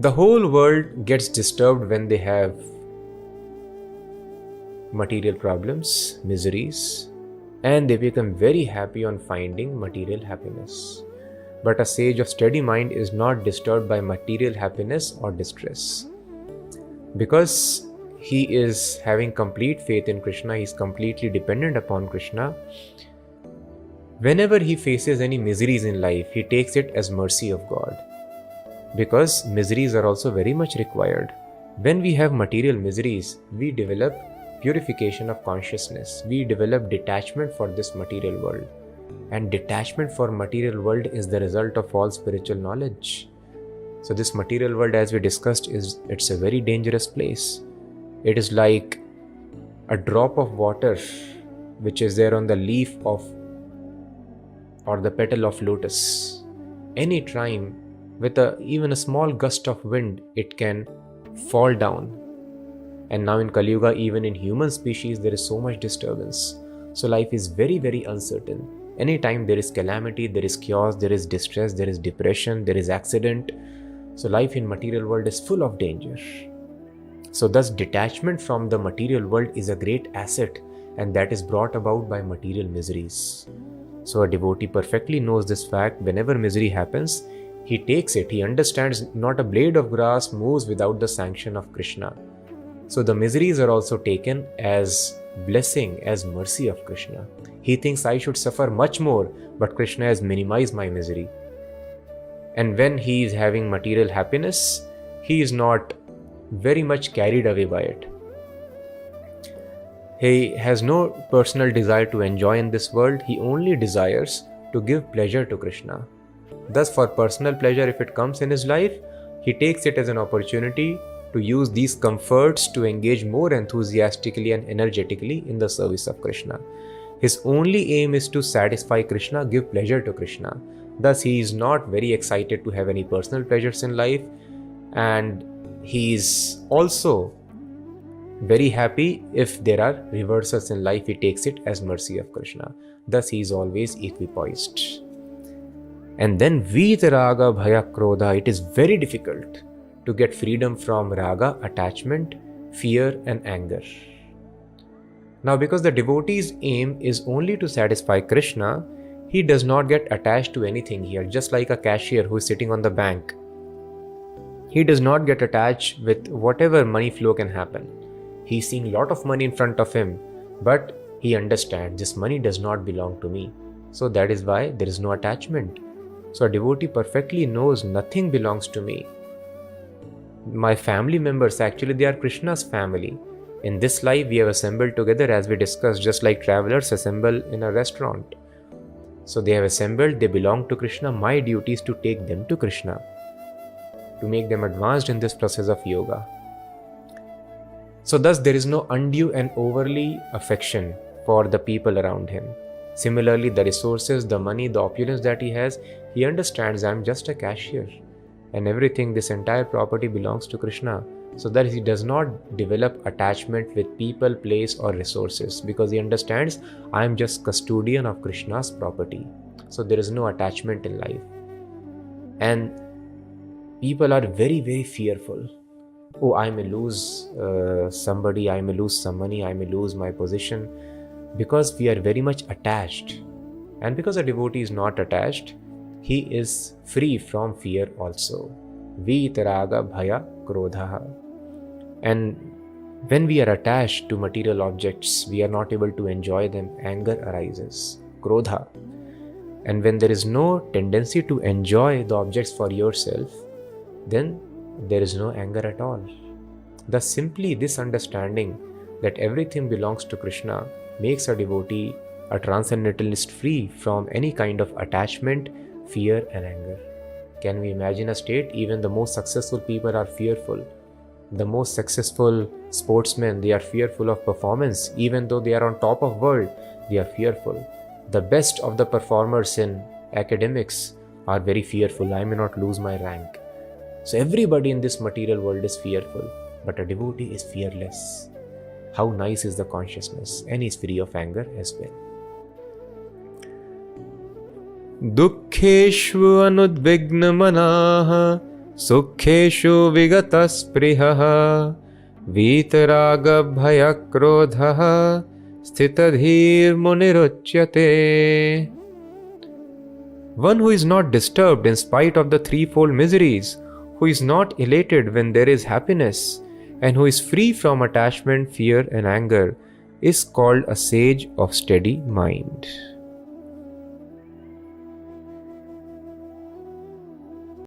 The whole world gets disturbed when they have material problems, miseries, and they become very happy on finding material happiness. But a sage of steady mind is not disturbed by material happiness or distress. Because he is having complete faith in Krishna, he is completely dependent upon Krishna. Whenever he faces any miseries in life, he takes it as mercy of God. Because miseries are also very much required. When we have material miseries, we develop purification of consciousness. We develop detachment for this material world. And detachment for material world is the result of all spiritual knowledge. So this material world, as we discussed, it's a very dangerous place. It is like a drop of water which is there on the leaf of or the petal of lotus. Any time with even a small gust of wind, it can fall down. And now in Kali Yuga, even in human species, there is so much disturbance. So life is very, very uncertain. Anytime there is calamity, there is chaos, there is distress, there is depression, there is accident. So life in material world is full of danger. So thus detachment from the material world is a great asset, and that is brought about by material miseries. So a devotee perfectly knows this fact. Whenever misery happens, he takes it. He understands not a blade of grass moves without the sanction of Krishna. So the miseries are also taken as blessing, as mercy of Krishna. He thinks I should suffer much more, but Krishna has minimized my misery. And when he is having material happiness, he is not very much carried away by it. He has no personal desire to enjoy in this world. He only desires to give pleasure to Krishna. Thus, for personal pleasure, if it comes in his life, he takes it as an opportunity to use these comforts to engage more enthusiastically and energetically in the service of Krishna. His only aim is to satisfy Krishna, give pleasure to Krishna. Thus, he is not very excited to have any personal pleasures in life, and he is also very happy if there are reversals in life. He takes it as mercy of Krishna. Thus, he is always equipoised. And then Vita Raga Bhaya Krodha, it is very difficult to get freedom from raga, attachment, fear and anger. Now, because the devotee's aim is only to satisfy Krishna, he does not get attached to anything here, just like a cashier who is sitting on the bank. He does not get attached with whatever money flow can happen. He is seeing a lot of money in front of him, but he understands this money does not belong to me. So that is why there is no attachment. So a devotee perfectly knows nothing belongs to me. My family members, actually they are Krishna's family. In this life we have assembled together, as we discussed, just like travelers assemble in a restaurant. So they have assembled, they belong to Krishna. My duty is to take them to Krishna, to make them advanced in this process of yoga. So thus there is no undue and overly affection for the people around him. Similarly, the resources, the money, the opulence that he has, he understands I am just a cashier and everything, this entire property belongs to Krishna. So that he does not develop attachment with people, place or resources, because he understands I am just custodian of Krishna's property. So there is no attachment in life. And people are very, very fearful. Oh, I may lose somebody, I may lose some money, I may lose my position, because we are very much attached. And because a devotee is not attached, he is free from fear also. Vitaraga bhaya krodha. And when we are attached to material objects, we are not able to enjoy them. Anger arises, krodha. And when there is no tendency to enjoy the objects for yourself, then there is no anger at all. Thus, simply this understanding that everything belongs to Krishna makes a devotee, a transcendentalist, free from any kind of attachment, fear and anger. Can we imagine a state? Even the most successful people are fearful. The most successful sportsmen, they are fearful of performance. Even though they are on top of world, they are fearful. The best of the performers in academics are very fearful. I may not lose my rank. So everybody in this material world is fearful, but a devotee is fearless. How nice is the consciousness, and he is free of anger as well. Dukkheshvu anudvigna manaha Sukheshu vigatasprihaha vitaragabhayakrodhaha sthitadhir muniruchyate. One who is not disturbed in spite of the threefold miseries, who is not elated when there is happiness, and who is free from attachment, fear, and anger, is called a sage of steady mind.